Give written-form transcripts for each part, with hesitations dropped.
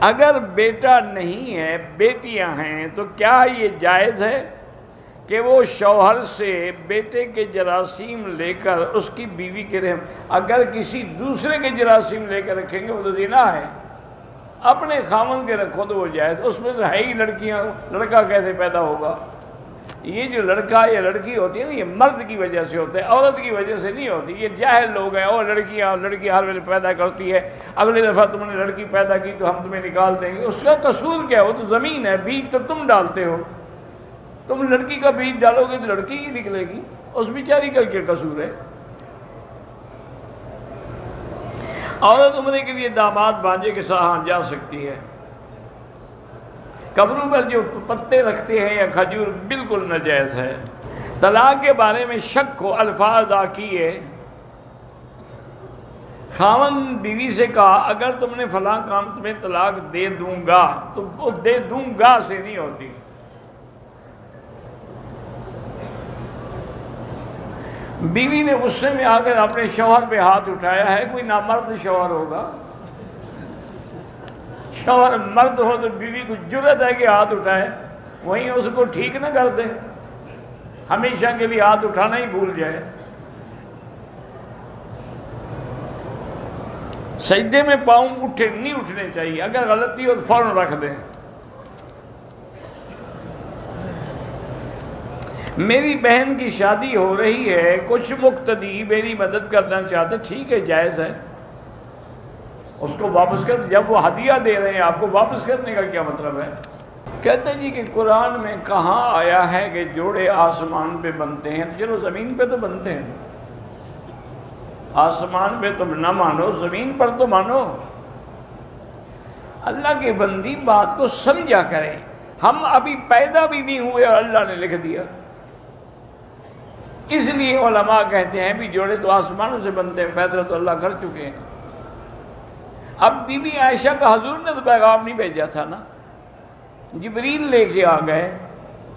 اگر بیٹا نہیں ہے بیٹیاں ہیں تو کیا یہ جائز ہے کہ وہ شوہر سے بیٹے کے جراثیم لے کر اس کی بیوی کے رحم، اگر کسی دوسرے کے جراثیم لے کر رکھیں گے وہ تو زنا ہے، اپنے خامن کے رکھو تو وہ جائز، اس میں تو ہے ہی لڑکیاں، لڑکا کیسے پیدا ہوگا؟ یہ جو لڑکا یا لڑکی ہوتی ہے نا یہ مرد کی وجہ سے ہوتا ہے، عورت کی وجہ سے نہیں ہوتی، یہ جاہل لوگ ہیں، اور لڑکی ہر ویلے پیدا کرتی ہے، اگلی دفعہ تم نے لڑکی پیدا کی تو ہم تمہیں نکال دیں گے، اس کا قصور کیا ہے؟ وہ تو زمین ہے، بیج تو تم ڈالتے ہو، تم لڑکی کا بیج ڈالو گے تو لڑکی ہی نکلے گی، اس بیچاری کا کیا قصور ہے؟ عورت عمرے کے لیے داماد بھانجے کے ساتھ جا سکتی ہے، قبروں پر جو پتے رکھتے ہیں یا کھجور بالکل ناجائز ہے۔ طلاق کے بارے میں شک کو الفاظ ادا کیے، خاوند بیوی سے کہا اگر تم نے فلاں کام تمہیں طلاق دے دوں گا، تو وہ دے دوں گا سے نہیں ہوتی، بیوی نے غصے میں آ کر اپنے شوہر پہ ہاتھ اٹھایا ہے، کوئی نامرد شوہر ہوگا؟ شوہر مرد ہو تو بیوی کو جرأت ہے کہ ہاتھ اٹھائے، وہیں اس کو ٹھیک نہ کر دے، ہمیشہ کے لیے ہاتھ اٹھانا ہی بھول جائے۔ سجدے میں پاؤں نہیں اٹھنے چاہیے، اگر غلطی ہو تو فوراً رکھ دیں۔ میری بہن کی شادی ہو رہی ہے، کچھ مقتدی میری مدد کرنا چاہتے، ٹھیک ہے جائز ہے، اس کو واپس کر، جب وہ ہدیہ دے رہے ہیں آپ کو واپس کرنے کا کیا مطلب ہے؟ کہتے ہیں جی کہ قرآن میں کہاں آیا ہے کہ جوڑے آسمان پہ بنتے ہیں، تو چلو زمین پہ تو بنتے ہیں، آسمان پہ تم نہ مانو زمین پر تو مانو۔ اللہ کے بندی بات کو سمجھا کریں، ہم ابھی پیدا بھی نہیں ہوئے اور اللہ نے لکھ دیا، اس لیے علماء کہتے ہیں بھی جوڑے تو آسمانوں سے بنتے ہیں، فیصلہ تو اللہ کر چکے ہیں۔ اب بی بی عائشہ کا حضور نے تو پیغام نہیں بھیجا تھا نا، جبریل لے کے آ گئے،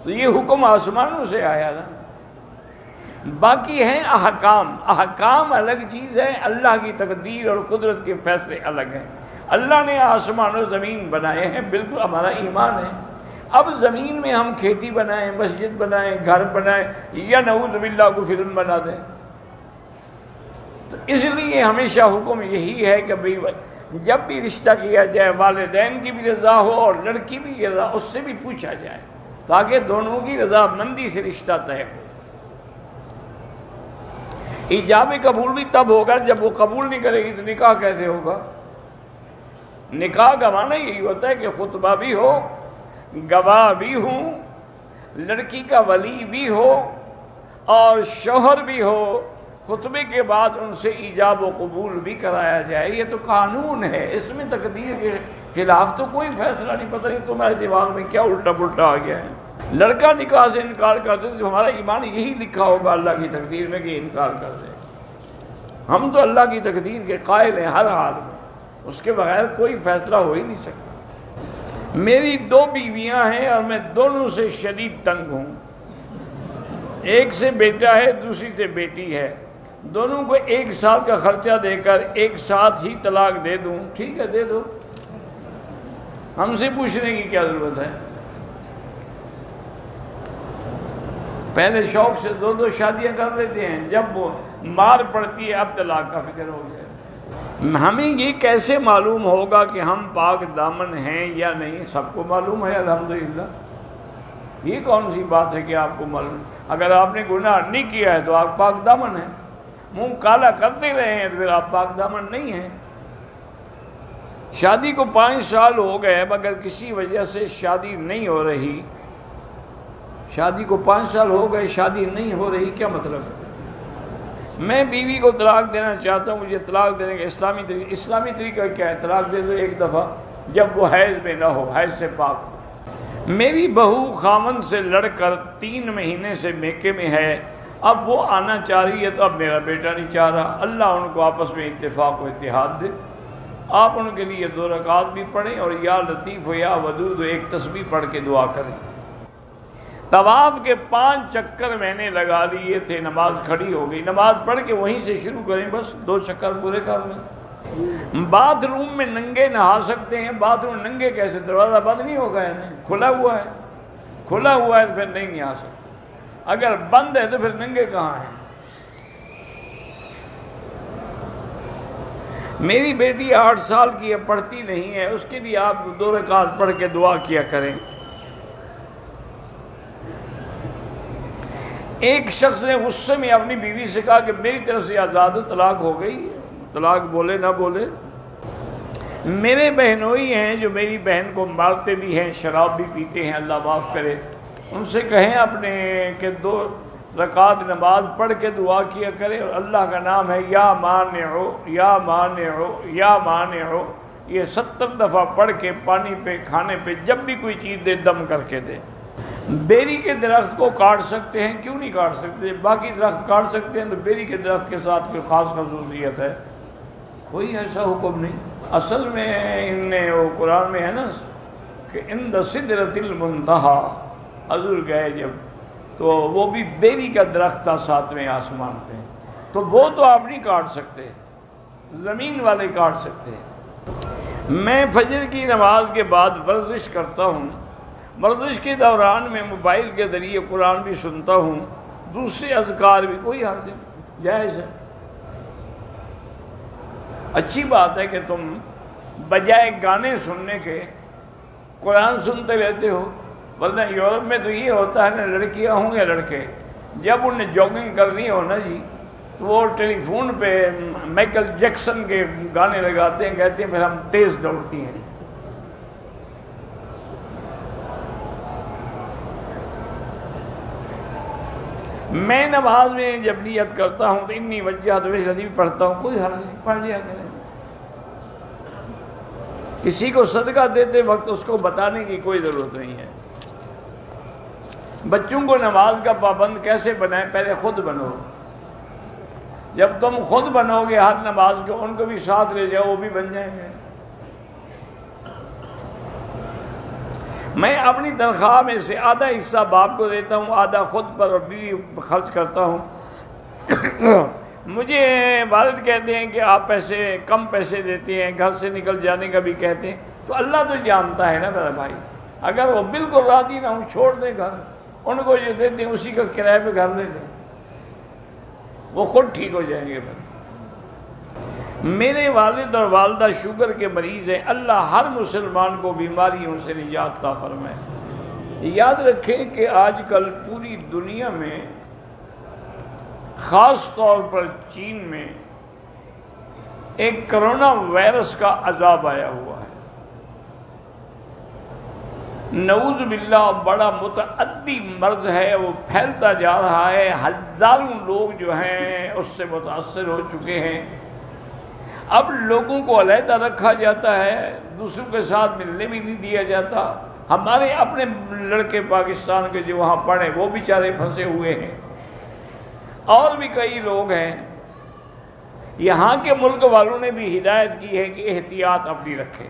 تو یہ حکم آسمانوں سے آیا نا۔ باقی ہیں احکام، احکام الگ چیز ہے، اللہ کی تقدیر اور قدرت کے فیصلے الگ ہیں۔ اللہ نے آسمان و زمین بنائے ہیں، بالکل ہمارا ایمان ہے۔ اب زمین میں ہم کھیتی بنائیں، مسجد بنائیں، گھر بنائیں، یا نعوذ باللہ کو فلم بنا دیں، تو اس لیے ہمیشہ حکم یہی ہے کہ جب بھی رشتہ کیا جائے والدین کی بھی رضا ہو اور لڑکی بھی رضا، اس سے بھی پوچھا جائے تاکہ دونوں کی رضامندی سے رشتہ طے ہو۔ ایجاب قبول بھی تب ہوگا جب وہ قبول نہیں کرے گی تو نکاح کیسے ہوگا؟ نکاح کا معنی یہی ہوتا ہے کہ خطبہ بھی ہو، گواہ بھی ہوں، لڑکی کا ولی بھی ہو اور شوہر بھی ہو، خطبے کے بعد ان سے ایجاب و قبول بھی کرایا جائے، یہ تو قانون ہے، اس میں تقدیر کے خلاف تو کوئی فیصلہ نہیں۔ پتہ نہیں تمہارے دماغ میں کیا الٹا پلٹا آ گیا ہے۔ لڑکا نکاح سے انکار کر دے تو ہمارا ایمان یہی لکھا ہوگا اللہ کی تقدیر میں کہ انکار کر دے۔ ہم تو اللہ کی تقدیر کے قائل ہیں ہر حال میں، اس کے بغیر کوئی فیصلہ ہو ہی نہیں سکتا۔ میری 2 بیویاں ہیں اور میں دونوں سے شدید تنگ ہوں، ایک سے بیٹا ہے دوسری سے بیٹی ہے، دونوں کو 1 سال کا خرچہ دے کر ایک ساتھ ہی طلاق دے دوں؟ ٹھیک ہے دے دو، ہم سے پوچھنے کی کیا ضرورت ہے؟ پہلے شوق سے 2 شادیاں کر لیتے ہیں، جب وہ مار پڑتی ہے اب طلاق کا فکر ہو گیا۔ ہمیں یہ کیسے معلوم ہوگا کہ ہم پاک دامن ہیں یا نہیں؟ سب کو معلوم ہے الحمدللہ، یہ کون سی بات ہے کہ آپ کو معلوم؟ اگر آپ نے گناہ نہیں کیا ہے تو آپ پاک دامن ہیں، منہ کالا کرتے رہے ہیں تو پھر آپ پاک دامن نہیں ہیں۔ شادی کو 5 سال ہو گئے مگر کسی وجہ سے شادی نہیں ہو رہی، شادی کو 5 سال ہو گئے شادی نہیں ہو رہی، کیا مطلب ہے؟ میں بیوی کو طلاق دینا چاہتا ہوں، مجھے طلاق دینے کا اسلامی طریقہ کیا ہے؟ طلاق دے دو 1 دفعہ جب وہ حیض میں نہ ہو، حیض سے پاک ہو۔ میری بہو خامن سے لڑ کر 3 مہینے سے میکے میں ہے، اب وہ آنا چاہ رہی ہے تو اب میرا بیٹا نہیں چاہ رہا، اللہ ان کو آپس میں اتفاق و اتحاد دے۔ آپ ان کے لیے 2 رکعات بھی پڑھیں اور یا لطیف و یا ودود 1 تسبیح پڑھ کے دعا کریں۔ طواف کے 5 چکر میں نے لگا لیے تھے، نماز کھڑی ہو گئی، نماز پڑھ کے وہیں سے شروع کریں، بس 2 چکر پورے کر لیں۔ باتھ روم میں ننگے نہا سکتے ہیں، باتھ روم ننگے کیسے؟ دروازہ بند نہیں ہوگا، یعنی کھلا ہوا ہے، کھلا ہوا ہے تو پھر نہیں نہا سکتے، اگر بند ہے تو پھر ننگے کہاں ہیں؟ میری بیٹی 8 سال کی ہے، پڑھتی نہیں ہے، اس کے لیے آپ 2 رکعت پڑھ کے دعا کیا کریں۔ ایک شخص نے غصے میں اپنی بیوی سے کہا کہ میری طرف سے آزاد طلاق ہو گئی، طلاق بولے نہ بولے۔ میرے بہنوئی ہیں جو میری بہن کو مارتے بھی ہیں، شراب بھی پیتے ہیں، اللہ معاف کرے، ان سے کہیں اپنے کہ 2 رکعت نماز پڑھ کے دعا کیا کرے، اور اللہ کا نام ہے یا مانعو یا مانعو یا مانعو، یہ 70 دفعہ پڑھ کے پانی پہ، کھانے پہ، جب بھی کوئی چیز دے دم کر کے دے۔ بیری کے درخت کو کاٹ سکتے ہیں، کیوں نہیں کاٹ سکتے؟ باقی درخت کاٹ سکتے ہیں تو بیری کے درخت کے ساتھ کوئی خاص خصوصیت ہے؟ کوئی ایسا حکم نہیں۔ اصل میں ان نے وہ قرآن میں ہے نا کہ عند سدرۃ المنتہا، حضور گئے جب تو وہ بھی بیری کا درخت تھا 7ویں آسمان پہ، تو وہ تو آپ نہیں کاٹ سکتے، زمین والے کاٹ سکتے ہیں۔ میں فجر کی نماز کے بعد ورزش کرتا ہوں، ورزش کے دوران میں موبائل کے ذریعے قرآن بھی سنتا ہوں، دوسرے اذکار بھی، کوئی حرج نہیں، جائز ہے۔ اچھی بات ہے کہ تم بجائے گانے سننے کے قرآن سنتے رہتے ہو، ورنہ یورپ میں تو یہ ہوتا ہے نا، لڑکیاں ہوں یا لڑکے، جب انہیں جاگنگ کرنی ہو نا جی، تو وہ ٹیلی فون پہ مائیکل جیکسن کے گانے لگاتے ہیں، کہتے ہیں پھر ہم تیز دوڑتی ہیں۔ میں نماز میں جب نیت کرتا ہوں تو انی وجہت وجہ بھی پڑھتا ہوں، کوئی حرج نہیں، پڑھ لیا کریں۔ کسی کو صدقہ دیتے وقت اس کو بتانے کی کوئی ضرورت نہیں ہے۔ بچوں کو نماز کا پابند کیسے بنائیں؟ پہلے خود بنو، جب تم خود بنو گے ہر نماز کو، ان کو بھی ساتھ لے جاؤ، وہ بھی بن جائیں گے۔ میں اپنی تنخواہ میں سے آدھا حصہ باپ کو دیتا ہوں، آدھا خود پر اور بیوی خرچ کرتا ہوں۔ مجھے والد کہتے ہیں کہ آپ کم پیسے دیتے ہیں، گھر سے نکل جانے کا بھی کہتے ہیں، تو اللہ تو جانتا ہے نا میرا بھائی، اگر وہ بالکل راضی نہ ہوں چھوڑ دیں گھر، ان کو جو دیتے ہیں اسی کا کرایہ پہ گھر لے لیں، وہ خود ٹھیک ہو جائیں گے۔ میرے والد اور والدہ شوگر کے مریض ہیں، اللہ ہر مسلمان کو بیماریوں سے نجات عطا فرمائے۔ یاد رکھیں کہ آج کل پوری دنیا میں، خاص طور پر چین میں، ایک کرونا وائرس کا عذاب آیا ہوا ہے، نعوذ باللہ، بڑا متعدی مرض ہے، وہ پھیلتا جا رہا ہے، ہزاروں لوگ جو ہیں اس سے متاثر ہو چکے ہیں۔ اب لوگوں کو علیحدہ رکھا جاتا ہے، دوسروں کے ساتھ ملنے بھی نہیں دیا جاتا۔ ہمارے اپنے لڑکے پاکستان کے جو وہاں پڑھے وہ بیچارے پھنسے ہوئے ہیں، اور بھی کئی لوگ ہیں۔ یہاں کے ملک والوں نے بھی ہدایت کی ہے کہ احتیاط اپنی رکھیں،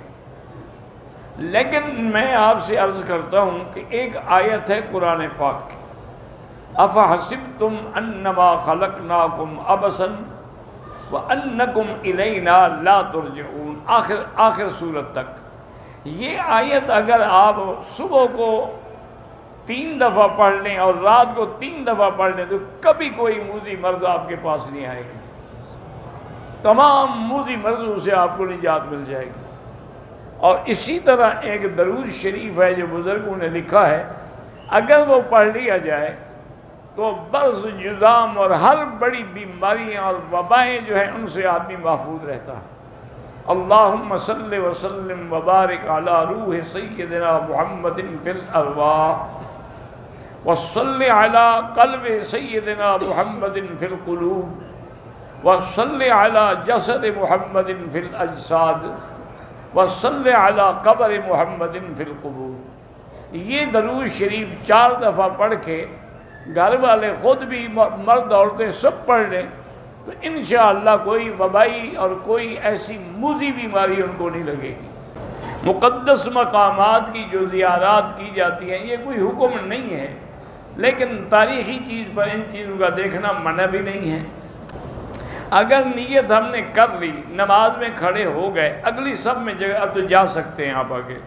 لیکن میں آپ سے عرض کرتا ہوں کہ ایک آیت ہے قرآن پاک کی، افحسبتم انما خلقناکم عبثا وانکم الینا لا ترجعون، آخر سورت تک۔ یہ آیت اگر آپ صبح کو 3 دفعہ پڑھ لیں اور رات کو 3 دفعہ پڑھ لیں تو کبھی کوئی موذی مرض آپ کے پاس نہیں آئے گی، تمام موذی مرضوں سے آپ کو نجات مل جائے گی۔ اور اسی طرح ایک درود شریف ہے جو بزرگوں نے لکھا ہے، اگر وہ پڑھ لیا جائے تو برز، جذام اور ہر بڑی بیماریاں اور وبائیں جو ہیں ان سے آدمی محفوظ رہتا ہے۔ اللہم صلی وسلم وبارک علی روح سیدنا محمد فی الارواح، وصلی علی قلب سیدنا محمد فی القلوب، وصلی علی جسد محمد فی الاجساد، وصلی علی قبر محمد فی القبور۔ یہ درود شریف 4 دفعہ پڑھ کے گھر والے خود بھی، مرد عورتیں سب پڑھ لیں تو انشاءاللہ کوئی وبائی اور کوئی ایسی موذی بیماری ان کو نہیں لگے گی۔ مقدس مقامات کی جو زیارات کی جاتی ہیں یہ کوئی حکم نہیں ہے، لیکن تاریخی چیز پر ان چیزوں کا دیکھنا منع بھی نہیں ہے۔ اگر نیت ہم نے کر لی، نماز میں کھڑے ہو گئے، اگلی سب میں جگہ اب تو جا سکتے ہیں آپ آگے،